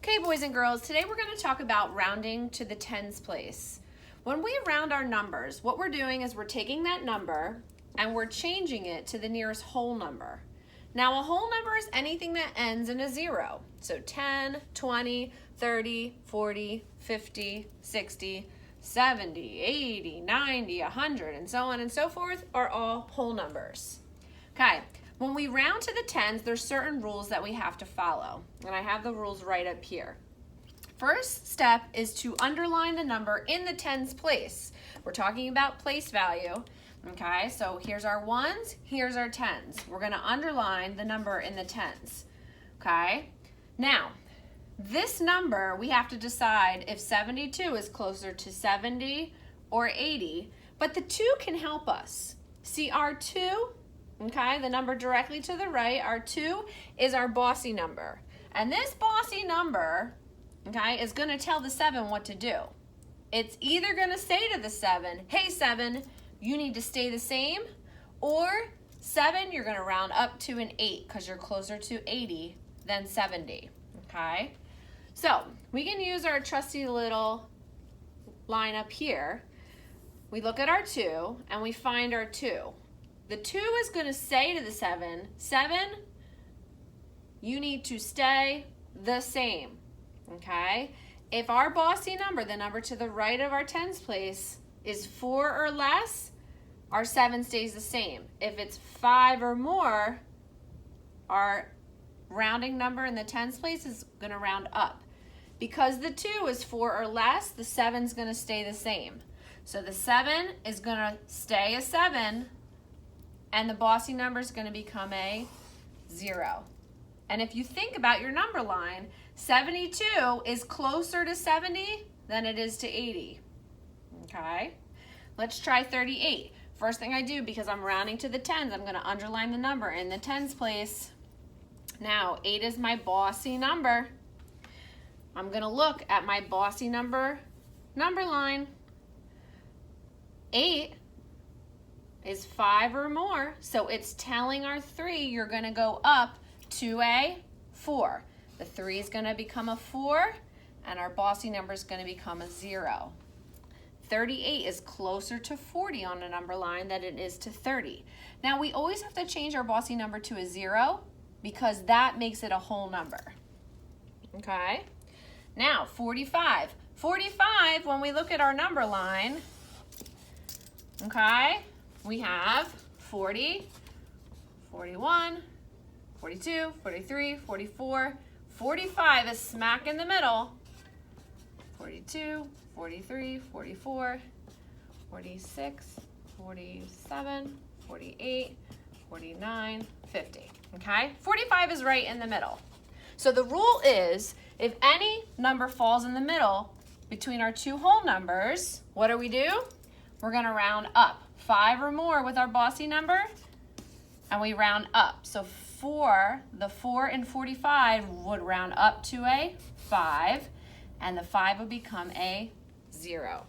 Okay, boys and girls, today we're going to talk about rounding to the tens place. When we round our numbers, what we're doing is we're taking that number and we're changing it to the nearest whole number. Now, a whole number is anything that ends in a zero. So 10, 20, 30, 40, 50, 60, 70, 80, 90, 100, and so on and so forth are all whole numbers. Okay. When we round to the tens, there's certain rules that we have to follow, and I have the rules right up here. First step is to underline the number in the tens place. We're talking about place value, okay? So here's our ones, here's our tens. We're gonna underline the number in the tens, okay? Now, this number, we have to decide if 72 is closer to 70 or 80, but the 2 can help us. See our 2? Okay, the number directly to the right, our 2, is our bossy number. And this bossy number, okay, is going to tell the 7 what to do. It's either going to say to the 7, hey 7, you need to stay the same, or 7, you're going to round up to an 8 because you're closer to 80 than 70, okay? So we can use our trusty little line up here. We look at our 2 and we find our 2. The 2 is going to say to the 7, 7, you need to stay the same, okay? If our bossy number, the number to the right of our tens place, is 4 or less, our 7 stays the same. If it's 5 or more, our rounding number in the tens place is going to round up. Because the 2 is 4 or less, the 7 is going to stay the same. So the 7 is going to stay a 7, and the bossy number is going to become a 0. And if you think about your number line, 72 is closer to 70 than it is to 80. Okay? Let's try 38. First thing I do, because I'm rounding to the tens, I'm going to underline the number in the tens place. Now, 8 is my bossy number. I'm going to look at my bossy number line. 8 is 5 or more, so it's telling our 3 you're going to go up to a 4. The 3 is going to become a 4, and our bossy number is going to become a 0. 38 is closer to 40 on a number line than it is to 30. Now, we always have to change our bossy number to a 0 because that makes it a whole number. Okay? Now, 45. 45, when we look at our number line, okay, we have 40, 41, 42, 43, 44, 45 is smack in the middle. 42, 43, 44, 46, 47, 48, 49, 50. Okay? 45 is right in the middle. So the rule is if any number falls in the middle between our two whole numbers, what do? We're going to round up. 5 or more with our bossy number, and we round up. So the 4 in 45 would round up to a 5, and the 5 would become a 0.